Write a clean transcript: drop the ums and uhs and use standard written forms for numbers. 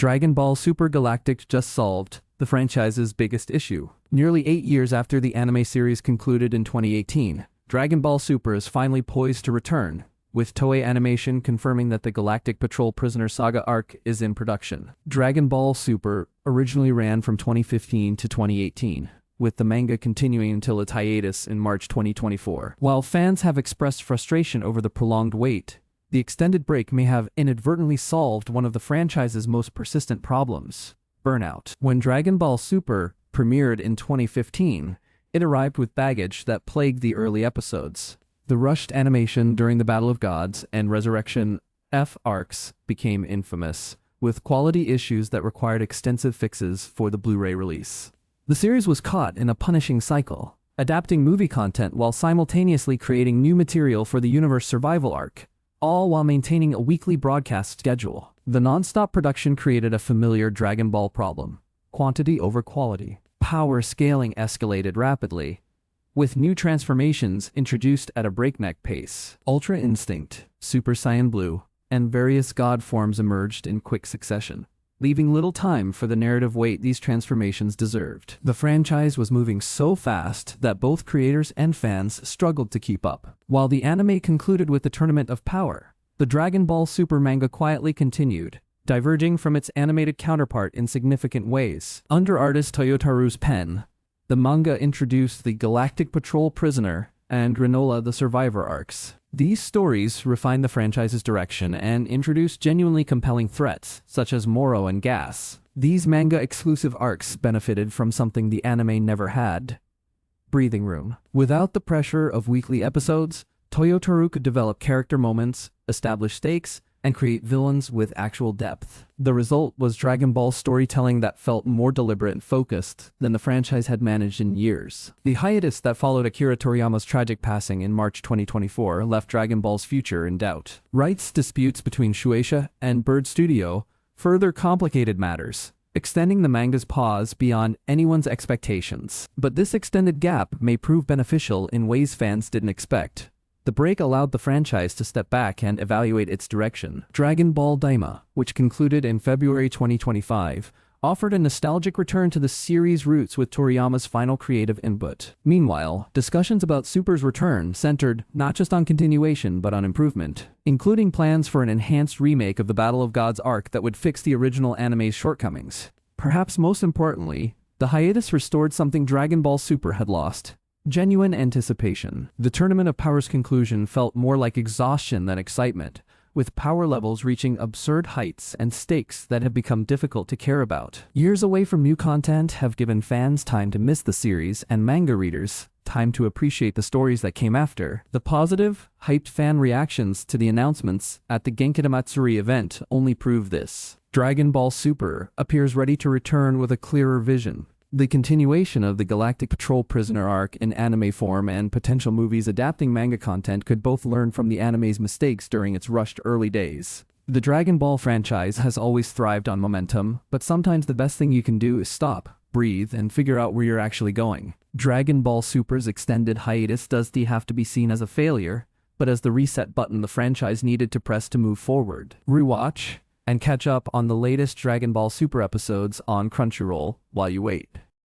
Dragon Ball Super Galactic just solved the franchise's biggest issue. Nearly 8 years after the anime series concluded in 2018, Dragon Ball Super is finally poised to return, with Toei Animation confirming that the Galactic Patrol Prisoner Saga arc is in production. Dragon Ball Super originally ran from 2015 to 2018, with the manga continuing until its hiatus in March 2024. While fans have expressed frustration over the prolonged wait, the extended break may have inadvertently solved one of the franchise's most persistent problems: burnout. When Dragon Ball Super premiered in 2015, it arrived with baggage that plagued the early episodes. The rushed animation during the Battle of Gods and Resurrection F arcs became infamous, with quality issues that required extensive fixes for the Blu-ray release. The series was caught in a punishing cycle, adapting movie content while simultaneously creating new material for the Universe Survival arc, all while maintaining a weekly broadcast schedule. The non-stop production created a familiar Dragon Ball problem: quantity over quality. Power scaling escalated rapidly, with new transformations introduced at a breakneck pace. Ultra Instinct, Super Saiyan Blue, and various god forms emerged in quick succession, leaving little time for the narrative weight these transformations deserved. The franchise was moving so fast that both creators and fans struggled to keep up. While the anime concluded with the Tournament of Power, the Dragon Ball Super manga quietly continued, diverging from its animated counterpart in significant ways. Under artist Toyotaro's pen, the manga introduced the Galactic Patrol Prisoner and Granola the Survivor arcs. These stories refined the franchise's direction and introduced genuinely compelling threats, such as Moro and Gas. These manga-exclusive arcs benefited from something the anime never had: breathing room. Without the pressure of weekly episodes, Toyotaru could develop character moments, establish stakes, and create villains with actual depth. The result was Dragon Ball storytelling that felt more deliberate and focused than the franchise had managed in years. The hiatus that followed Akira Toriyama's tragic passing in March 2024 left Dragon Ball's future in doubt. Rights disputes between Shueisha and Bird Studio further complicated matters, extending the manga's pause beyond anyone's expectations. But this extended gap may prove beneficial in ways fans didn't expect. The break allowed the franchise to step back and evaluate its direction. Dragon Ball Daima, which concluded in February 2025, offered a nostalgic return to the series' roots with Toriyama's final creative input. Meanwhile, discussions about Super's return centered not just on continuation but on improvement, including plans for an enhanced remake of the Battle of Gods arc that would fix the original anime's shortcomings. Perhaps most importantly, the hiatus restored something Dragon Ball Super had lost: genuine anticipation. The Tournament of Power's conclusion felt more like exhaustion than excitement, with power levels reaching absurd heights and stakes that have become difficult to care about. Years away from new content have given fans time to miss the series and manga readers time to appreciate the stories that came after. The positive, hyped fan reactions to the announcements at the Genkida Matsuri event only prove this. Dragon Ball Super appears ready to return with a clearer vision. The continuation of the Galactic Patrol Prisoner arc in anime form and potential movies adapting manga content could both learn from the anime's mistakes during its rushed early days. The Dragon Ball franchise has always thrived on momentum, but sometimes the best thing you can do is stop, breathe, and figure out where you're actually going. Dragon Ball Super's extended hiatus doesn't have to be seen as a failure, but as the reset button the franchise needed to press to move forward. Rewatch and catch up on the latest Dragon Ball Super episodes on Crunchyroll while you wait.